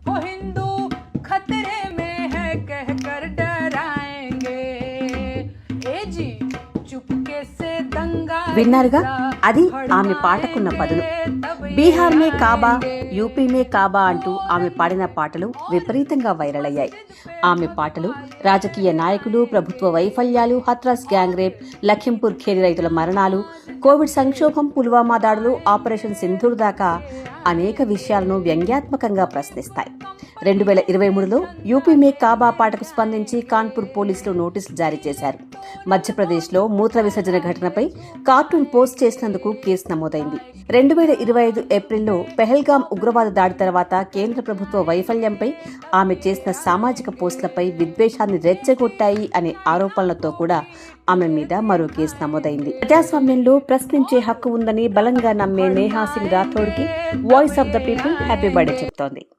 वो हिंदू खतरे में है कहकर डराएंगे ए जी चुपके से दंगा విన్నారుగా, అది ఆమె పాటకున్న పదులు. బీహార్ మే కాబా, యూపీ మే కాబా అంటూ ఆమె పాడిన పాటలు విపరీతంగా వైరల్ అయ్యాయి. ఆమె పాటలు రాజకీయ నాయకులు, ప్రభుత్వ వైఫల్యాలు, హత్రాస్ గ్యాంగ్ రేప్, లఖింపూర్ ఖేరి రైతుల మరణాలు, కోవిడ్ సంక్షోభం, పుల్వామా దాడులు, ఆపరేషన్ సింధూర్ దాకా అనేక విషయాలను వ్యంగ్యాత్మకంగా ప్రశ్నిస్తాయి. 2023లో యూపీ మే కాబా పాటకు స్పందించి కాన్పూర్ పోలీసులు నోటీసులు జారీ చేశారు. మధ్యప్రదేశ్లో మూత్ర విసర్జన ఘటనపై కార్టూన్ పోస్ట్ చేసినందుకు కేసు నమోదైంది. 2025 ఏప్రిల్లో పెహల్గాం ఉగ్రవాద దాడి తర్వాత కేంద్ర ప్రభుత్వ వైఫల్యంపై ఆమె చేసిన సామాజిక పోస్టులపై విద్వేషాన్ని రెచ్చగొట్టాయి అనే ఆరోపణలతో కూడా ఆమె మీద మరో కేసు నమోదైంది. ప్రజాస్వామ్యంలో ప్రశ్నించే హక్కు ఉందని బలంగా నమ్మే నేహా సింగ్ రాథోడ్కి voice of the people happy birthday చెబుతోంది.